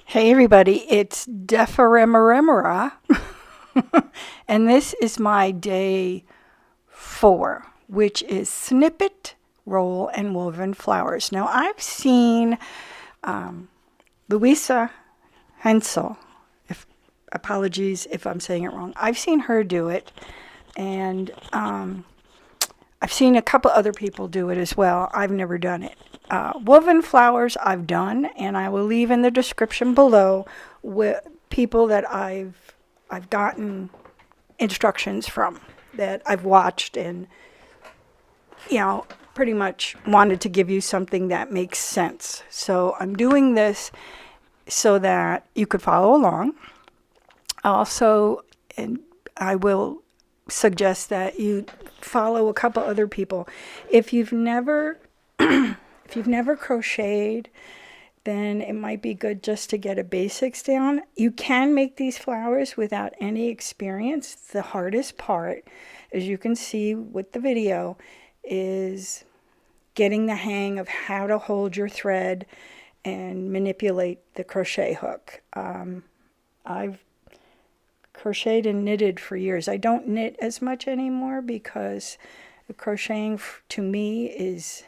Hey everybody, it's Dephemerember, and this is my day 4, which is snippet, roll, and woven flowers. Now I've seen Luise Hensel, if apologies if I'm saying it wrong. I've seen her do it, and I've seen a couple other people do it as well. I've never done it. Woven flowers I've done, and I will leave in the description below with people that I've gotten instructions from, that I've watched, and pretty much wanted to give you something that makes sense. So I'm doing this so that you could follow along. Also, and I will suggest that you follow a couple other people. If you've never crocheted, then it might be good just to get a basics down. You can make these flowers without any experience. The hardest part, as you can see with the video, is getting the hang of how to hold your thread and manipulate the crochet hook. I've crocheted and knitted for years. I don't knit as much anymore because the crocheting to me is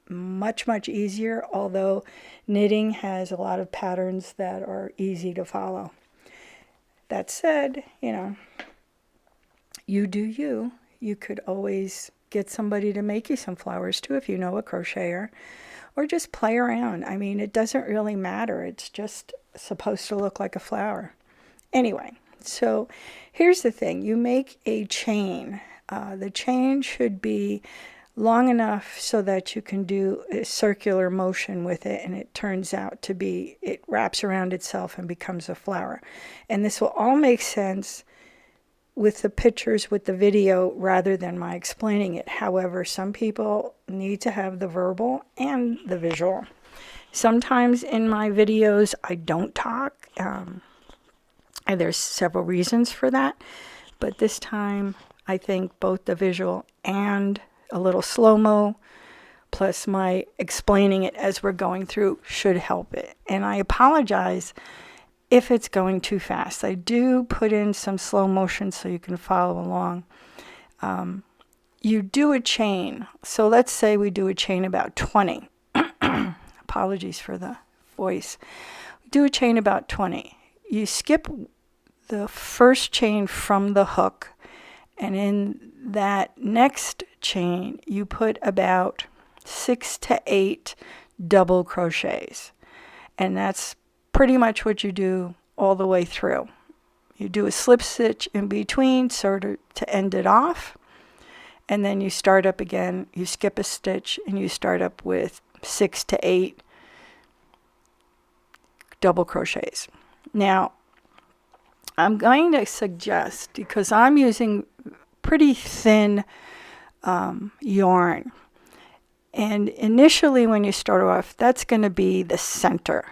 much easier, although knitting has a lot of patterns that are easy to follow. That said, you do you. You could always get somebody to make you some flowers too if you know a crocheter, or just play around. I mean, it doesn't really matter. It's just supposed to look like a flower. Anyway, so here's the thing. You make a chain. The chain should be long enough so that you can do a circular motion with it, and it turns out to be, it wraps around itself and becomes a flower. And this will all make sense with the pictures, with the video, rather than my explaining it. However, some people need to have the verbal and the visual. Sometimes in my videos I don't talk, and there's several reasons for that, but this time I think both the visual and a little slow-mo plus my explaining it as we're going through should help it. And I apologize if it's going too fast. I do put in some slow motion so you can follow along. You do a chain. So let's say we do a chain about 20. Apologies for the voice. We do a chain about 20. You skip the first chain from the hook, and in that next chain you put about 6 to 8 double crochets, and that's pretty much what you do all the way through. You do a slip stitch in between sort of to end it off, and then you start up again. You skip a stitch and you start up with 6 to 8 double crochets. Now I'm going to suggest, because I'm using pretty thin yarn, and initially when you start off, that's going to be the center,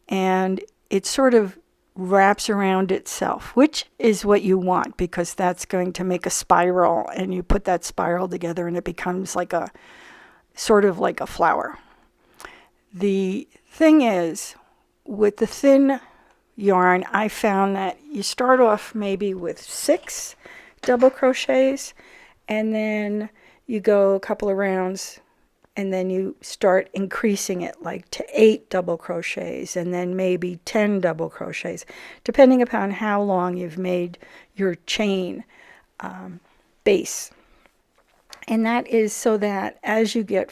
and it sort of wraps around itself, which is what you want, because that's going to make a spiral, and you put that spiral together and it becomes like a sort of like a flower. The thing is, with the thin yarn, I found that you start off maybe with 6 double crochets, and then you go a couple of rounds, and then you start increasing it like to 8 double crochets, and then maybe 10 double crochets, depending upon how long you've made your chain base. And that is so that as you get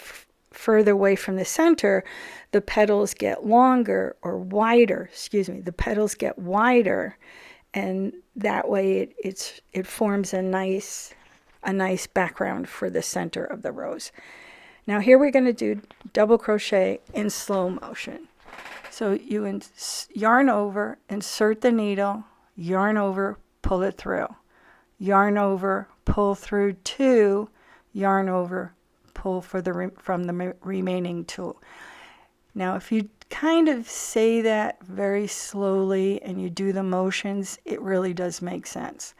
further away from the center, the petals get longer or wider, the petals get wider, and that way it forms a nice background for the center of the rose. Now here we're going to do double crochet in slow motion. So you yarn over, insert the needle, yarn over, pull it through, yarn over, pull through 2, yarn over, pull from the remaining 2. Now if you kind of say that very slowly and you do the motions, it really does make sense.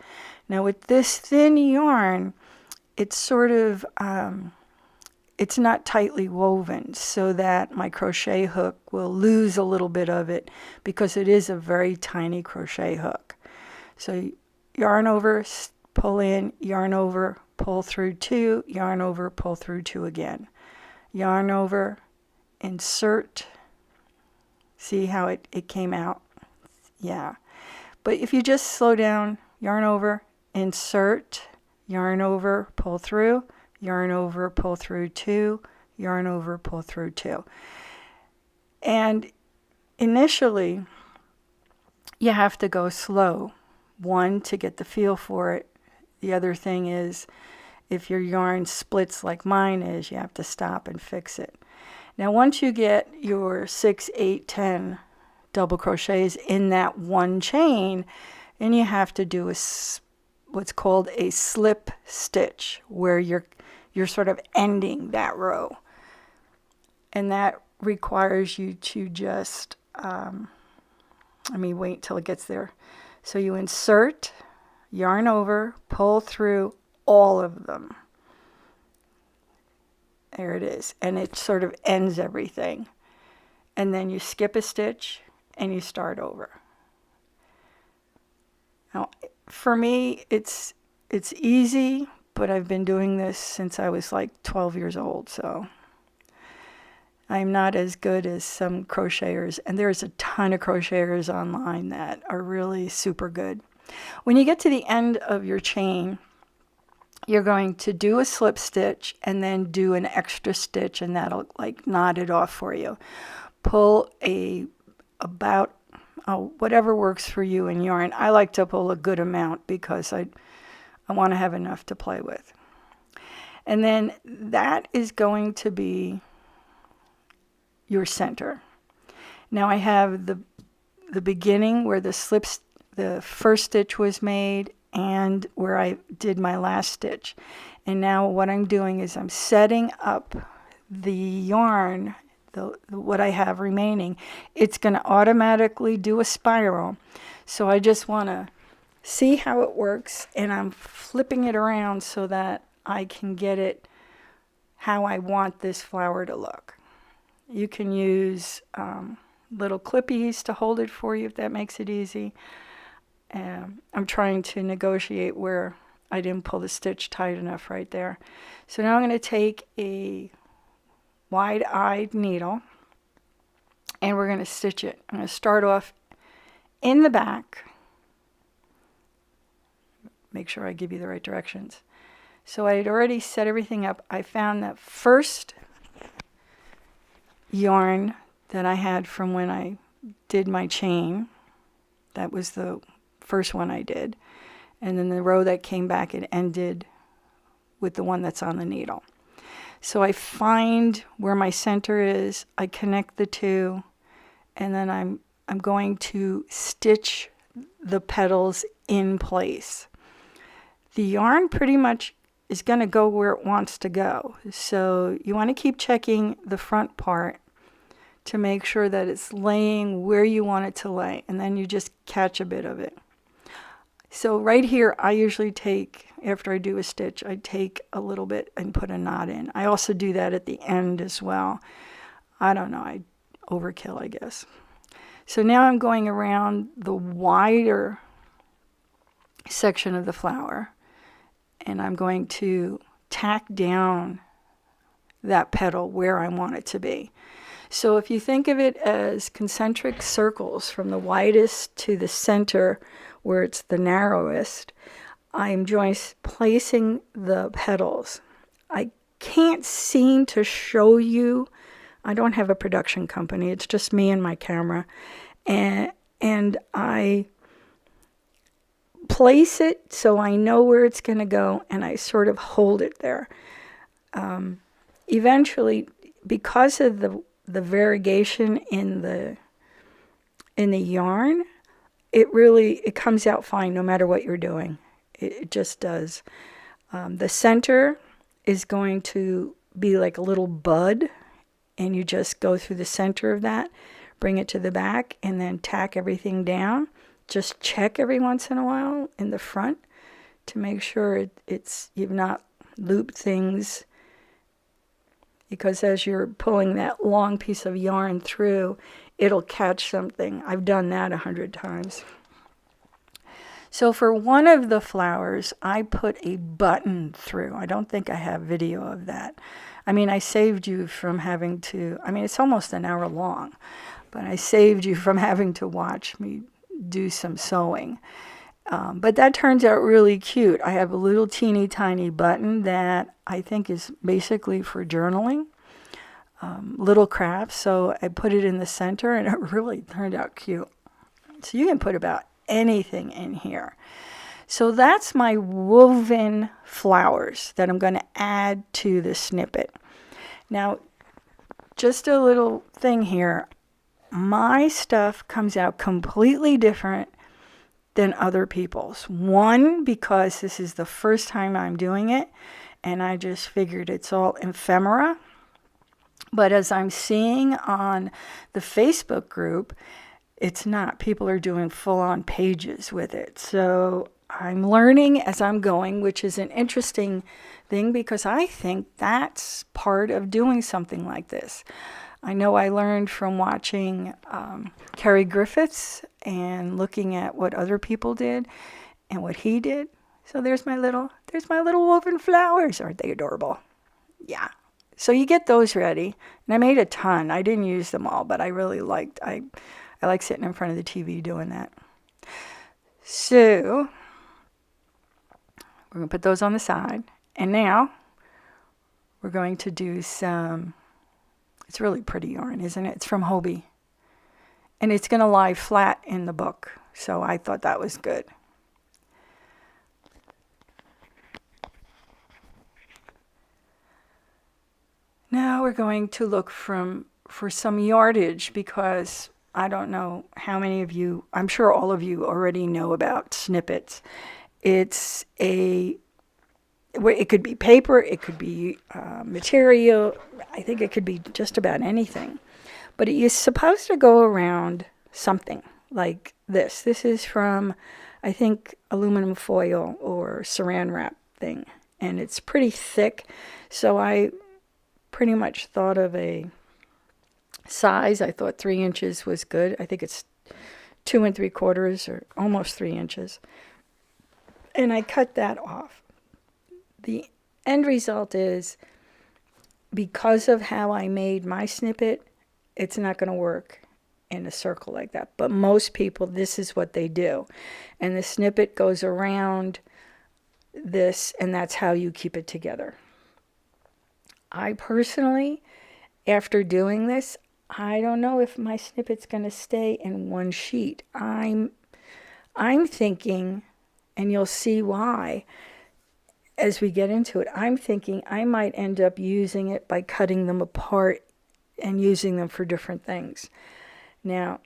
Now with this thin yarn, it's sort of it's not tightly woven, so that my crochet hook will lose a little bit of it because it is a very tiny crochet hook. So yarn over, pull in, yarn over, pull through 2, yarn over, pull through 2 again. Yarn over, insert. See how it came out? Yeah. But if you just slow down, yarn over, insert, yarn over, pull through, yarn over, pull through 2, yarn over, pull through 2. And initially, you have to go slow. One, to get the feel for it. The other thing is, if your yarn splits like mine is, you have to stop and fix it. Now, once you get your 6, 8, 10 double crochets in that one chain, then you have to do what's called a slip stitch, where you're sort of ending that row. And that requires you to just, let me wait till it gets there. So you insert, yarn over, pull through all of them. There it is. And it sort of ends everything. And then you skip a stitch and you start over. Now, for me, it's easy, but I've been doing this since I was like 12 years old, so I'm not as good as some crocheters, and there's a ton of crocheters online that are really super good. When you get to the end of your chain, you're going to do a slip stitch and then do an extra stitch, and that'll like knot it off for you. Pull whatever works for you in yarn. I like to pull a good amount because I want to have enough to play with. And then that is going to be your center. Now I have the beginning where the first stitch was made and where I did my last stitch. And now what I'm doing is I'm setting up the yarn, what I have remaining. It's going to automatically do a spiral. So I just want to see how it works, and I'm flipping it around so that I can get it how I want this flower to look. You can use little clippies to hold it for you if that makes it easy. I'm trying to negotiate where I didn't pull the stitch tight enough right there. So now I'm going to take a wide-eyed needle and we're going to stitch it. I'm going to start off in the back. Make sure I give you the right directions. So I had already set everything up. I found that first yarn that I had from when I did my chain. That was the first one I did. And then the row that came back, it ended with the one that's on the needle. So I find where my center is, I connect the two, and then I'm going to stitch the petals in place. The yarn pretty much is going to go where it wants to go. So you want to keep checking the front part to make sure that it's laying where you want it to lay, and then you just catch a bit of it. So right here, I usually take, after I do a stitch, I take a little bit and put a knot in. I also do that at the end as well. I don't know, I overkill, I guess. So now I'm going around the wider section of the flower, and I'm going to tack down that petal where I want it to be. So if you think of it as concentric circles from the widest to the center where it's the narrowest, I'm just placing the petals. I can't seem to show you. I don't have a production company. It's just me and my camera. And I place it so I know where it's going to go, and I sort of hold it there. Eventually, because of the variegation in the yarn, it comes out fine no matter what you're doing. It just does. The center is going to be like a little bud, and you just go through the center of that, bring it to the back, and then tack everything down. Just check every once in a while in the front to make sure you've not looped things because as you're pulling that long piece of yarn through, it'll catch something. I've done that 100 times. So for one of the flowers, I put a button through. I don't think I have video of that. I mean, I saved you from having to, I mean, it's almost an hour long, but I saved you from having to watch me do some sewing. But that turns out really cute. I have a little teeny tiny button that I think is basically for journaling, little crafts. So I put it in the center and it really turned out cute. So you can put about anything in here. So that's my woven flowers that I'm going to add to the snippet. Now, just a little thing here. My stuff comes out completely different than other people's. One, because this is the first time I'm doing it, and I just figured it's all ephemera. But as I'm seeing on the Facebook group, it's not. People are doing full-on pages with it. So I'm learning as I'm going, which is an interesting thing because I think that's part of doing something like this. I know I learned from watching Kerry Griffiths and looking at what other people did and what he did. So there's my little woven flowers. Aren't they adorable? Yeah. So you get those ready. And I made a ton. I didn't use them all, but I really liked, I like sitting in front of the TV doing that. So we're going to put those on the side. And now we're going to do some, it's really pretty yarn, isn't it? It's from Hobie. And it's going to lie flat in the book. So I thought that was good. Now we're going to look for some yardage because I don't know how many of you, I'm sure all of you already know about snippets. It could be paper, it could be material, I think it could be just about anything. But it is supposed to go around something like this. This is from, I think, aluminum foil or saran wrap thing. And it's pretty thick, so I pretty much thought of a size. I thought 3 inches was good. I think it's 2 3/4 or almost 3 inches. And I cut that off. The end result is, because of how I made my snippet, it's not going to work in a circle like that. But most people, this is what they do. And the snippet goes around this, and that's how you keep it together. I personally, after doing this, I don't know if my snippet's going to stay in one sheet. I'm thinking, and you'll see why as we get into it, I'm thinking I might end up using it by cutting them apart and using them for different things. Now,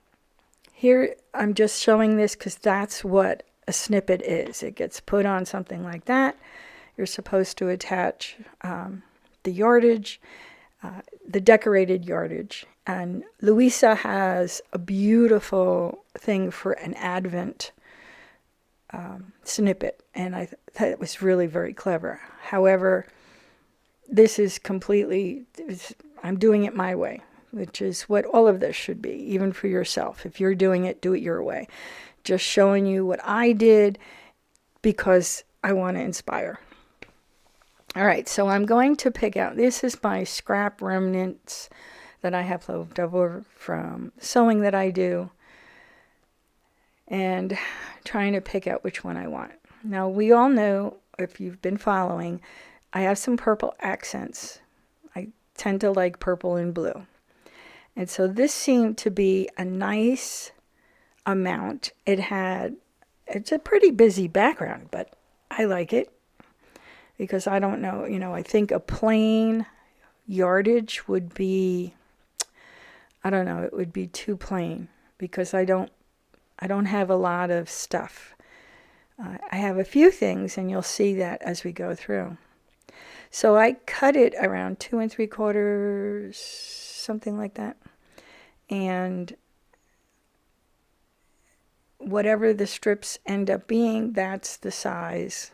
here I'm just showing this because that's what a snippet is. It gets put on something like that. You're supposed to attach the yardage, the decorated yardage. And Luise has a beautiful thing for an Advent snippet, and I thought it was really very clever. However, this is completely, I'm doing it my way, which is what all of this should be, even for yourself. If you're doing it, do it your way. Just showing you what I did because I want to inspire. All right, so I'm going to pick out, this is my scrap remnants that I have left over from sewing that I do, and trying to pick out which one I want. Now, we all know, if you've been following, I have some purple accents. I tend to like purple and blue. And so this seemed to be a nice amount. It's a pretty busy background, but I like it because I don't know, I think a plain yardage would be, I don't know, it would be too plain because I don't have a lot of stuff. I have a few things, and you'll see that as we go through. So I cut it around 2 3/4, something like that. And whatever the strips end up being, that's the size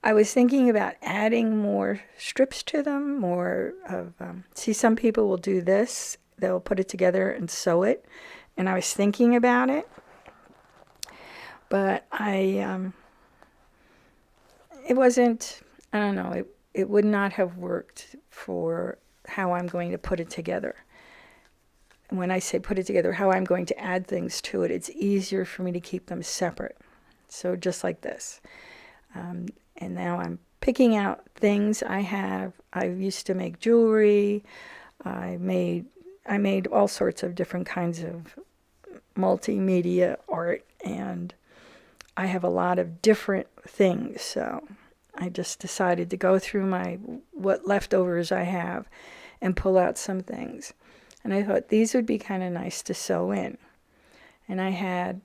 I was thinking about adding more strips to them, more of, see, some people will do this. They'll put it together and sew it. And I was thinking about it, but it wasn't, I don't know, it would not have worked for how I'm going to put it together. And when I say put it together, how I'm going to add things to it, it's easier for me to keep them separate. So just like this. And now I'm picking out things I have. I used to make jewelry. I made all sorts of different kinds of multimedia art, and I have a lot of different things. So I just decided to go through what leftovers I have and pull out some things. And I thought these would be kind of nice to sew in. And I had,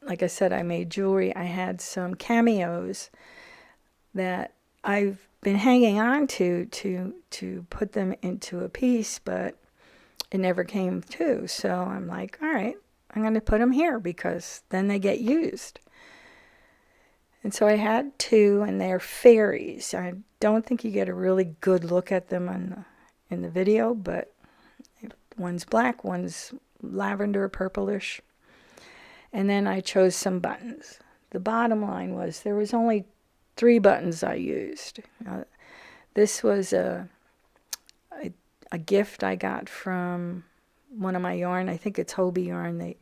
like I said, I made jewelry. I had some cameos that I've been hanging on to put them into a piece, but it never came to. So I'm like, all right, I'm going to put them here because then they get used. And so I had two, and they're fairies. I don't think you get a really good look at them in the video, but one's black, one's lavender, purplish. And then I chose some buttons. The bottom line was there was only 3 buttons I used. This was a gift I got from one of my yarn. I think it's Hobie yarn.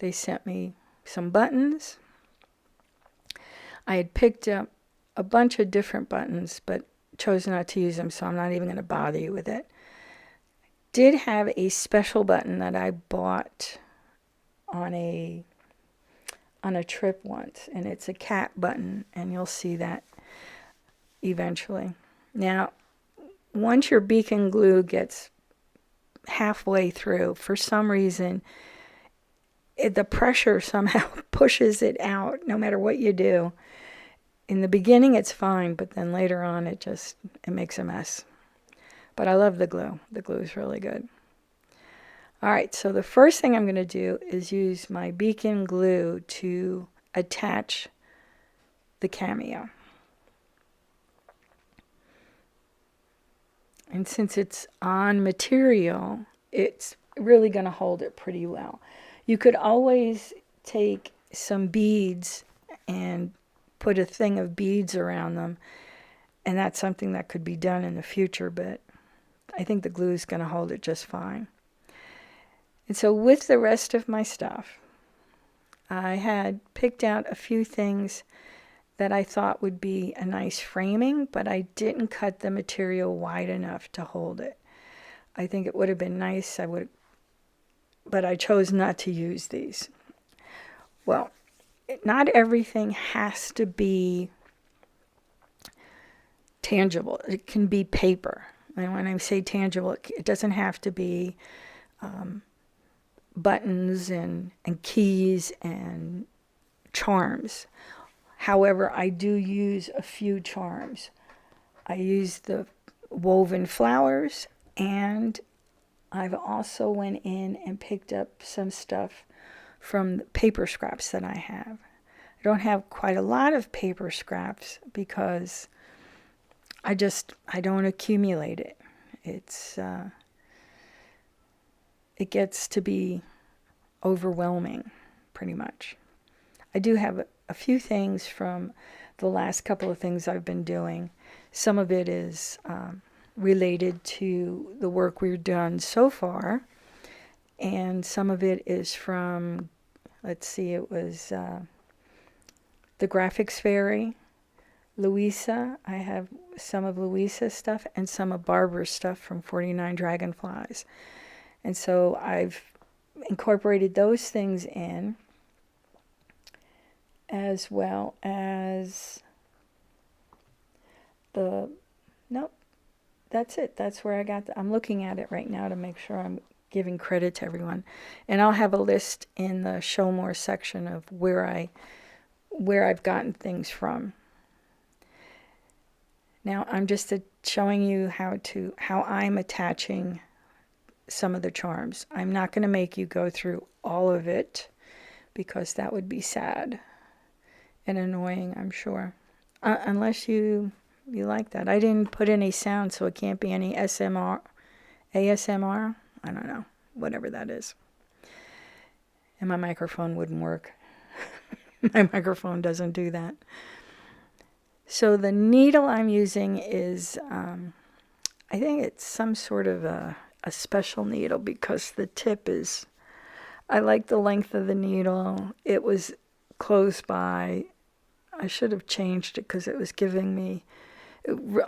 They sent me some buttons. I had picked up a bunch of different buttons, but chose not to use them, so I'm not even going to bother you with it. Did have a special button that I bought on a trip once, and it's a cat button, and you'll see that eventually. Now, once your beacon glue gets halfway through, for some reason, the pressure somehow pushes it out, no matter what you do. In the beginning, it's fine, but then later on, it makes a mess. But I love the glue. The glue is really good. All right, so the first thing I'm going to do is use my beacon glue to attach the cameo. And since it's on material, it's really going to hold it pretty well. You could always take some beads and put a thing of beads around them, and that's something that could be done in the future, but I think the glue is going to hold it just fine. And so with the rest of my stuff, I had picked out a few things that I thought would be a nice framing, but I didn't cut the material wide enough to hold it. I think it would have been nice, but I chose not to use these. Well, not everything has to be tangible. It can be paper. And when I say tangible, it doesn't have to be buttons and keys and charms. However, I do use a few charms. I use the woven flowers, and I've also went in and picked up some stuff from the paper scraps that I have. I don't have quite a lot of paper scraps because I don't accumulate it. It gets to be overwhelming, pretty much. I do have a few things from the last couple of things I've been doing. Some of it is related to the work we've done so far, and some of it is from, let's see, it was the Graphics Fairy, Luise. I have some of Luise's stuff and some of Barbara's stuff from 49 Dragonflies. And so I've incorporated those things in, as well as nope, that's it. That's where I got I'm looking at it right now to make sure I'm giving credit to everyone. And I'll have a list in the Show More section of where I've gotten things from. Now I'm just showing you how I'm attaching some of the charms. I'm not going to make you go through all of it because that would be sad. and annoying, I'm sure. Unless you like that. I didn't put any sound, so it can't be any SMR, ASMR. I don't know, whatever that is. And my microphone wouldn't work. My microphone doesn't do that. So the needle I'm using is, I think it's some sort of a special needle because the tip is, I like the length of the needle. It was close by. I should have changed it because it was giving me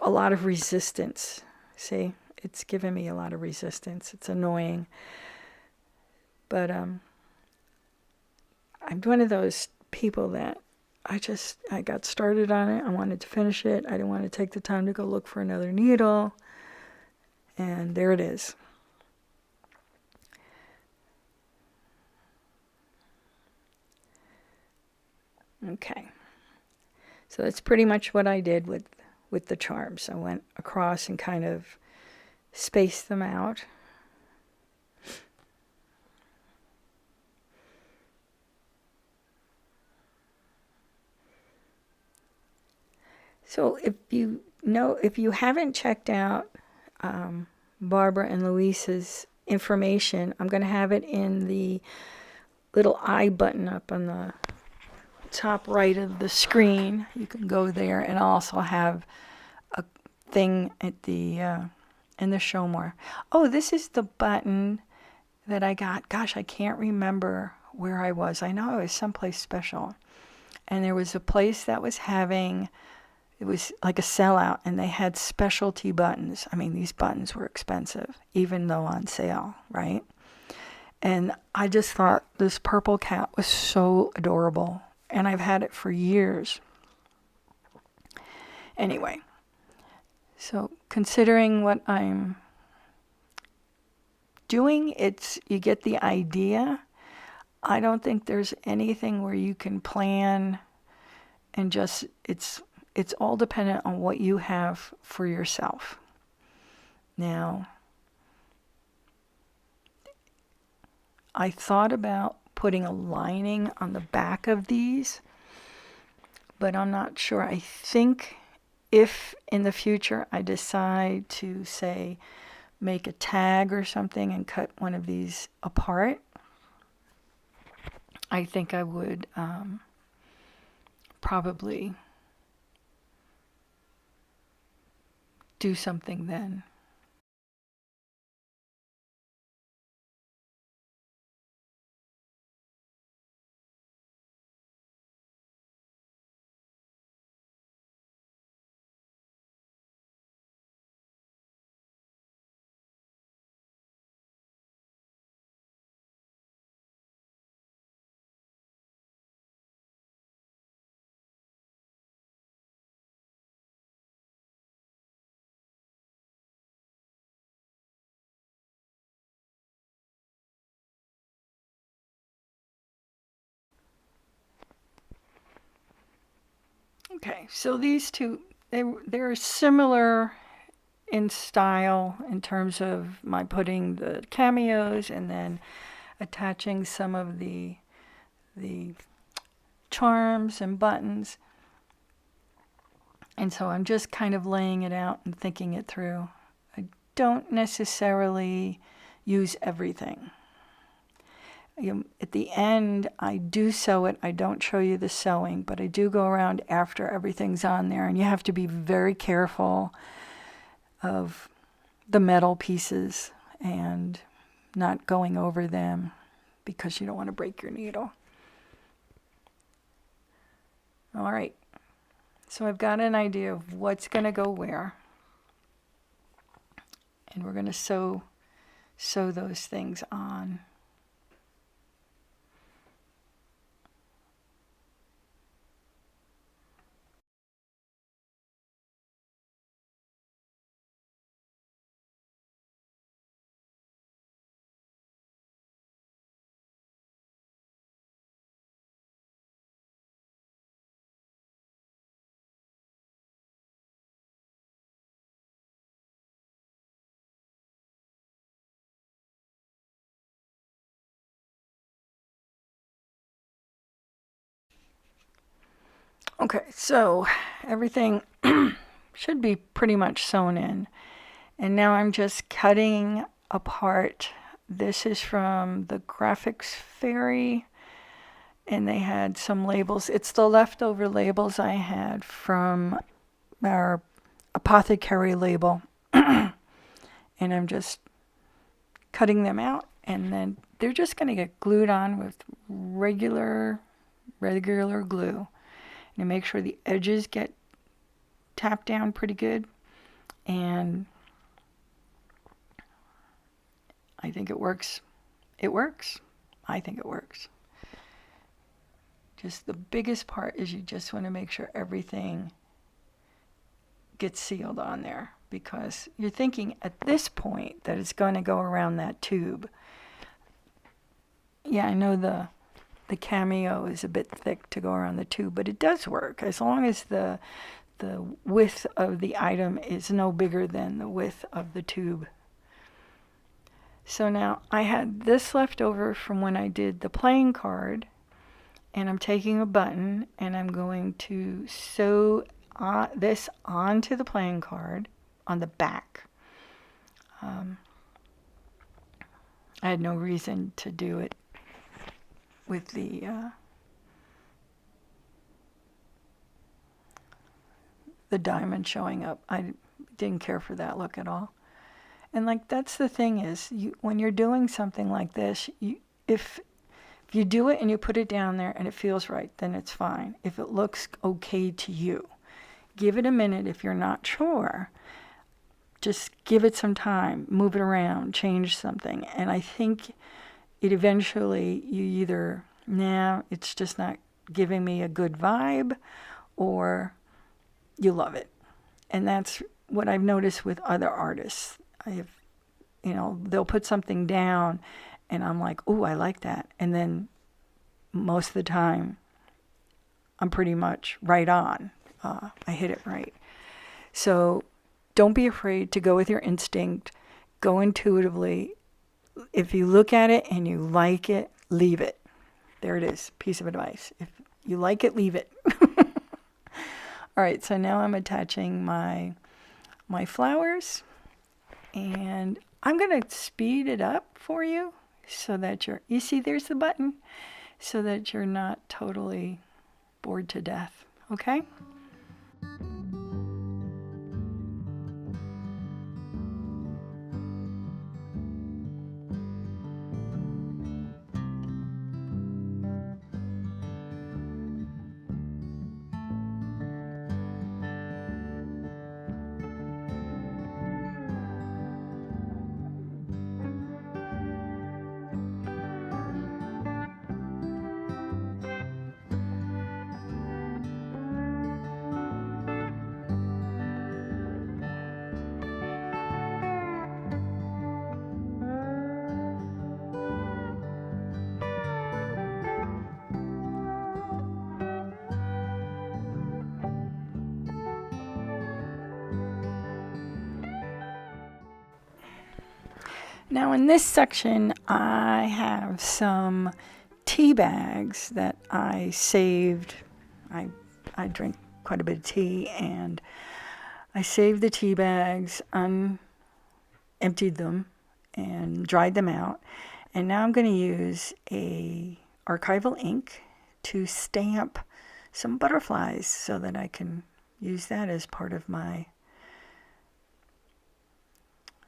a lot of resistance. See, it's giving me a lot of resistance. It's annoying. But I'm one of those people that I got started on it. I wanted to finish it. I didn't want to take the time to go look for another needle. And there it is. Okay. So that's pretty much what I did with the charms. I went across and kind of spaced them out. So if you haven't checked out Barbara and Luise's information, I'm going to have it in the little I button up on the top right of the screen. You can go there, and I'll also have a thing at the in the show more. Oh, this is the button that I got. Gosh, I can't remember where I was. I know I was someplace special, and there was a place that was having, it was like a sellout, and they had specialty buttons. I mean, these buttons were expensive, even though on sale, right? And I just thought this purple cat was so adorable, and I've had it for years. Anyway, so considering what I'm doing, you get the idea. I don't think there's anything where you can plan and just, it's all dependent on what you have for yourself. Now, I thought about putting a lining on the back of these, but I'm not sure. I think if in the future I decide to, say, make a tag or something and cut one of these apart, I think I would probably do something then. Okay, so these two, they're similar in style in terms of my putting the cameos and then attaching some of the charms and buttons. And so I'm just kind of laying it out and thinking it through. I don't necessarily use everything. At the end, I do sew it. I don't show you the sewing, but I do go around after everything's on there. And you have to be very careful of the metal pieces and not going over them because you don't want to break your needle. All right. So I've got an idea of what's going to go where. And we're going to sew those things on. Okay, so everything should be pretty much sewn in. And now I'm just cutting apart. This is from the Graphics Fairy, and they had some labels. It's the leftover labels I had from our apothecary label. And I'm just cutting them out, and then they're just going to get glued on with regular glue. And make sure the edges get tapped down pretty good. And I think it works. It works. I think it works. Just the biggest part is you just want to make sure everything gets sealed on there, because you're thinking at this point that it's going to go around that tube. Yeah, I know the cameo is a bit thick to go around the tube, but it does work as long as the width of the item is no bigger than the width of the tube. So now I had this left over from when I did the playing card, and I'm taking a button and I'm going to sew this onto the playing card on the back. I had no reason to do it with the diamond showing up. I didn't care for that look at all. And like, that's the thing is, when you're doing something like this, if you do it and you put it down there and it feels right, then it's fine. If it looks okay to you, give it a minute. If you're not sure, just give it some time, move it around, change something. And I think it eventually, you either, nah, it's just not giving me a good vibe, or you love it. And that's what I've noticed with other artists. They'll put something down and I'm like, oh, I like that. And then most of the time, I'm pretty much right on. I hit it right. So don't be afraid to go with your instinct. Go intuitively. If you look at it and you like it, leave it. There it is. Piece of advice. If you like it, leave it. All right, so now I'm attaching my flowers, and I'm going to speed it up for you so that you see, there's the button, so that you're not totally bored to death, okay? Now in this section, I have some tea bags that I saved. I drink quite a bit of tea, and I saved the tea bags, emptied them, and dried them out. And now I'm going to use a archival ink to stamp some butterflies so that I can use that as part of my,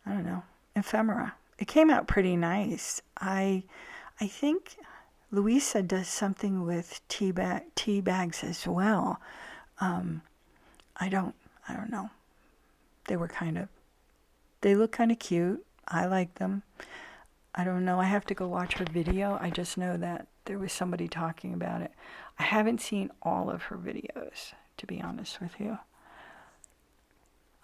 I don't know, ephemera. It came out pretty nice. I think Luise does something with tea bags as well. I don't know. They look kind of cute. I like them. I don't know. I have to go watch her video. I just know that there was somebody talking about it. I haven't seen all of her videos, to be honest with you.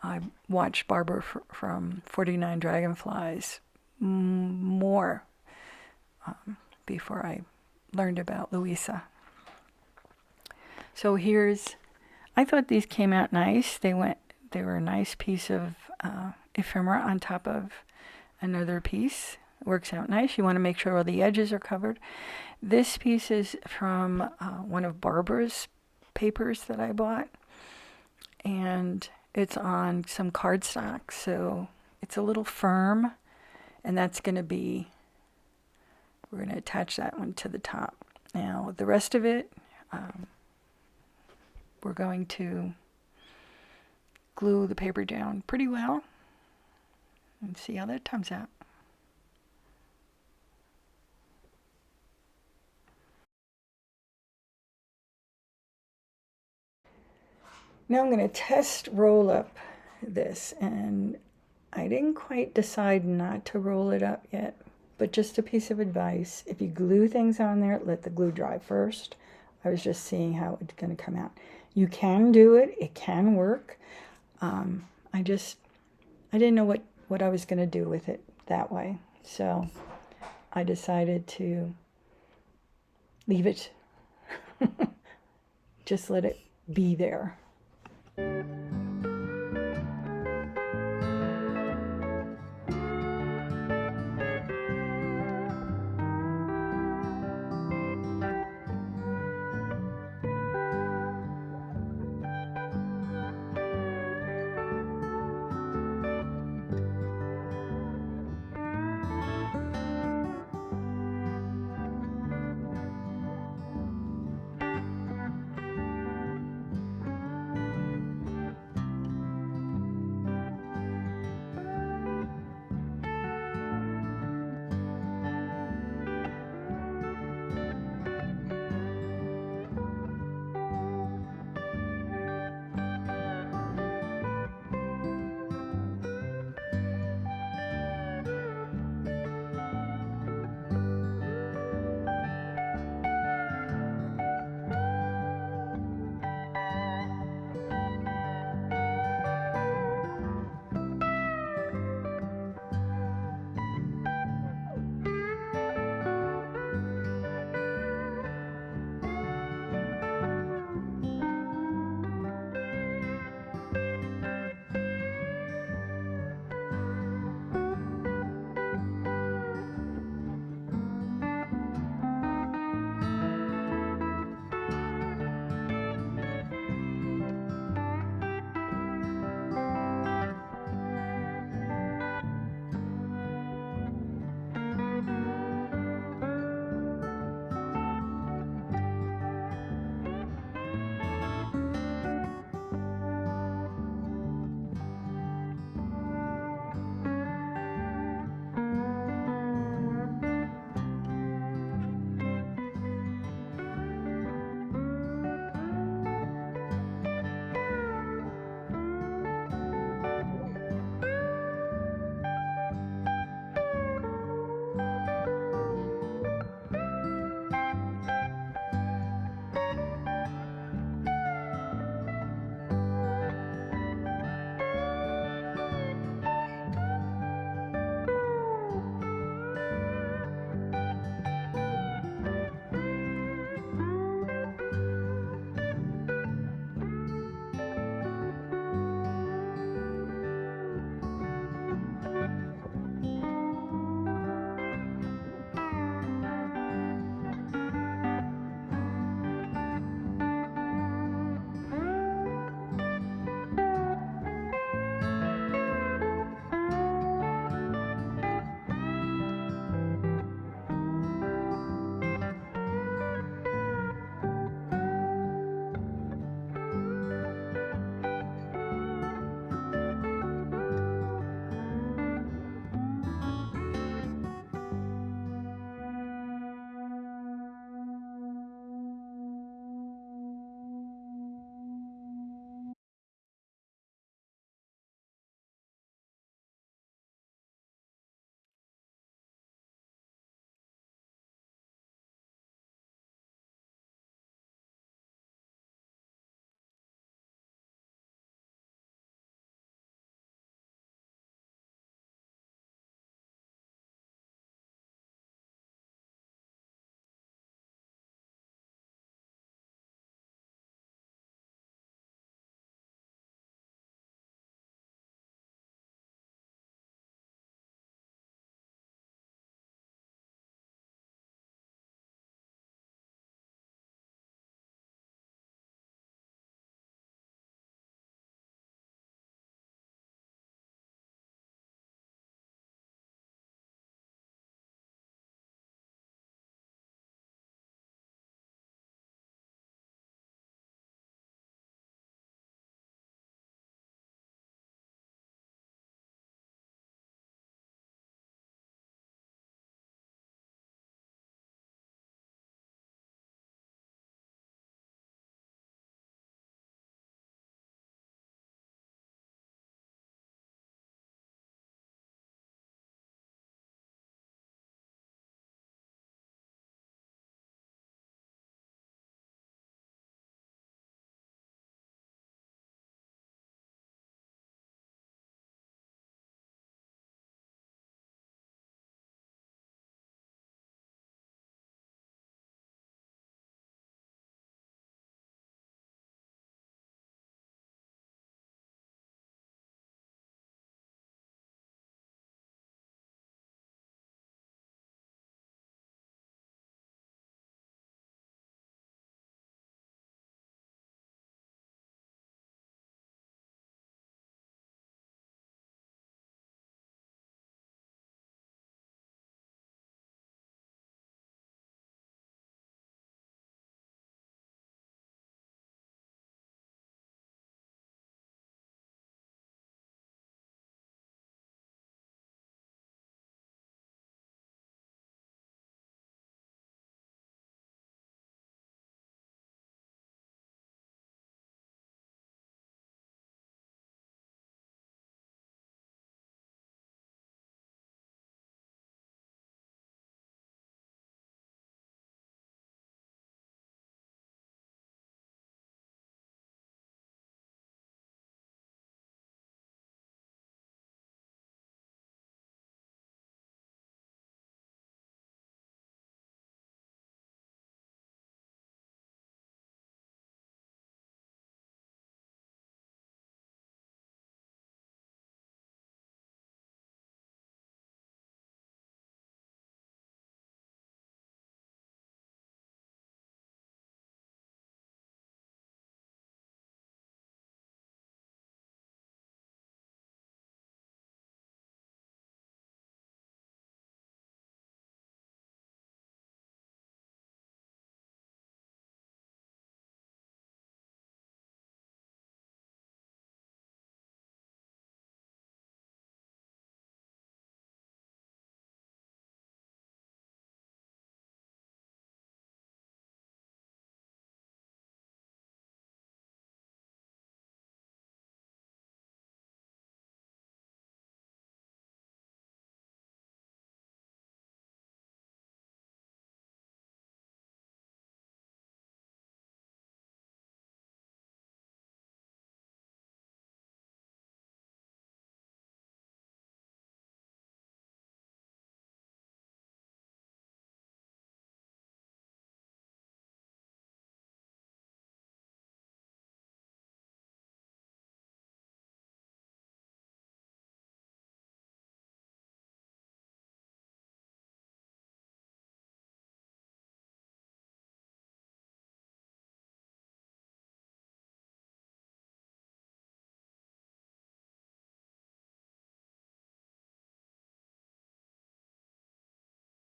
I watched Barbara from 49 Dragonflies more before I learned about Luise. So I thought these came out nice. They were a nice piece of ephemera on top of another piece. It works out nice. You want to make sure all the edges are covered. This piece is from one of Barbara's papers that I bought, and it's on some cardstock, so it's a little firm, and that's going to be, we're going to attach that one to the top. Now the rest of it, we're going to glue the paper down pretty well and see how that comes out. Now I'm going to test roll up this, and I didn't quite decide not to roll it up yet, but just a piece of advice: if you glue things on there, let the glue dry first. I was just seeing how it's going to come out. You can do it, it can work. I didn't know what I was going to do with it that way, so I decided to leave it, just let it be there.